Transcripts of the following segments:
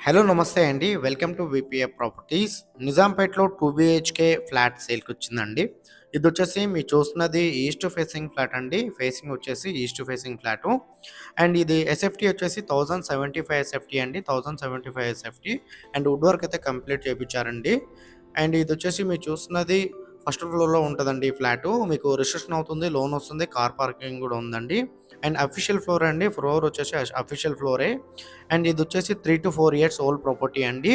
Hello నమస్తే అండి. Welcome to VPF properties. నిజాంపేటలో 2 బీహెచ్‌కే ఫ్లాట్ సేల్‌కొచ్చిందండి. ఇదొచ్చేసి మీరు చూస్తున్నది ఈస్ట్ ఫేసింగ్ ఫ్లాట్ అండి. ఫేసింగ్ వచ్చేసి ఈస్ట్ ఫేసింగ్ ఫ్లాటు. అండ్ ఇది ఎస్ఎఫ్‌టీ వచ్చేసి 1075 ఎస్ఎఫ్‌టీ అండి. 1075 ఎస్ఎఫ్‌టీ అండ్ వుడ్ వర్క్ అయితే కంప్లీట్ చేపిచ్చారండి. అండ్ ఇదొచ్చేసి మీరు చూస్తున్నది ఫస్ట్ ఫ్లోర్‌లో ఉంటదండి ఈ ఫ్లాటు. మీకు రిజిస్ట్రేషన్ అవుతుంది, లోన్ వస్తుంది, కార్ పార్కింగ్ గూడా ఉందండి. అండ్ అఫీషియల్ ఫ్లోర్ అండి. ఫ్లోర్ వచ్చేసి అఫీషియల్ ఫ్లోరే. అండ్ ఇదొచ్చేసి 3-4 ఇయర్స్ ఓల్డ్ ప్రాపర్టీ అండి.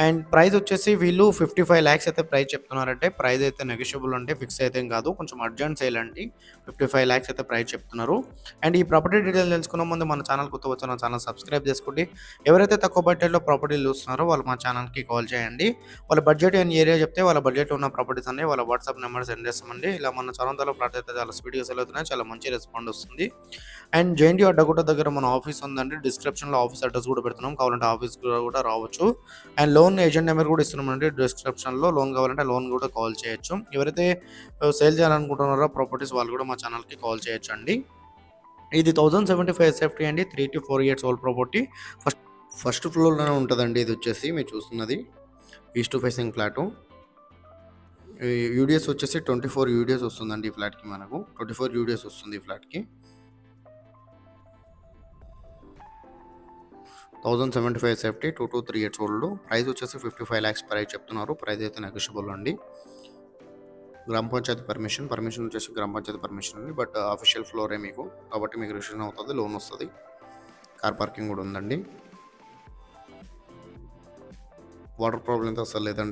అండ్ ప్రైస్ వచ్చేసి వీళ్ళు 55 లాక్స్ అయితే ప్రైస్ చెప్తున్నారంటే, ప్రైస్ అయితే నెగోషియబుల్ అంటే ఫిక్స్ అయితే ఏం కాదు. కొంచెం అర్జెంట్ సేల్ అండి. 55 లాక్స్ అయితే ప్రైస్ చెప్తున్నారు. అండ్ ఈ ప్రాపర్టీ డీటెయిల్స్ తెలుసుకునే ముందు మన ఛానల్ కొత్తగా వచ్చిన ఛానల్ సబ్స్క్రైబ్ చేసుకోండి. ఎవరైతే తక్కువ బడ్జెట్‌లో ప్రాపర్టీలు చూస్తున్నారో వాళ్ళు మా ఛానల్‌కి కాల్ చేయండి. వాళ్ళ బడ్జెట్ అండ్ ఏరియా చెప్తే వాళ్ళ బడ్జెట్‌లో ఉన్న ప్రాపర్టీస్ అన్ని వాళ్ళ వాట్సాప్ నెంబర్ సెండ్ చేస్తామండి. ఇలా మన ఛానల్ ఫ్లాట్ అయితే చాలా స్పీడ్‌గా సేల్ అవుతున్నాయి. చాలా మంచి రెస్పాండ్ వస్తుంది. అండ్ జేఎన్‌టీయూ అడ్డగుట్ట దగ్గర మన ఆఫీస్ ఉందండి. డిస్క్రిప్షన్‌లో ఆఫీస్ అడ్రస్ కూడా పెడుతున్నాం. కావాలంటే ఆఫీస్ కూడా రావచ్చు. అండ్ లోన్ ఏజెంట్ నెంబర్ కూడా ఇస్తున్నామండి డిస్క్రిప్షన్‌లో. లోన్ కావాలంటే లోన్ కూడా కాల్ చేయొచ్చు. ఎవరైతే సేల్ చేయాలనుకుంటున్నారో ప్రాపర్టీస్ వాళ్ళు కూడా మా ఛానల్‌కి కాల్ చేయొచ్చండి. ఇది 1075 ఎస్ఎఫ్టీ అండి. 3-4 years old property. First first ఫ్లోర్‌లోనే ఉంటదండి ఇదొచ్చేసి మీరు చూస్తున్నది. East facing flat. ఈ యూడిఎస్ వచ్చేసి 24 యూడిఎస్ వస్తుందండి ఈ ఫ్లాట్‌కి మనకు. 24 యూడిఎస్ వస్తుంది ఈ ఫ్లాట్‌కి. 1075 సేఫ్టీ 2-3 ఇయర్స్ ఓల్డ్. ప్రైస్ వచ్చేసి 55 లాక్స్ ప్రైస్ చెప్తున్నారు. ప్రైస్ అయితే నెగోషియబుల్ అండి. గ్రామ పంచాయతీ పర్మిషన్ వచ్చేసి గ్రామ పంచాయతీ పర్మిషన్ అండి. బట్ అఫీషియల్ ఫ్లోరే మీకు. కాబట్టి మీకు రిజిస్ట్రేషన్ అవుతుంది, లోన్ వస్తుంది. కార్ పార్కింగ్ కూడా ఉందండి. వాటర్ ప్రాబ్లం అయితే అసలు లేదండి.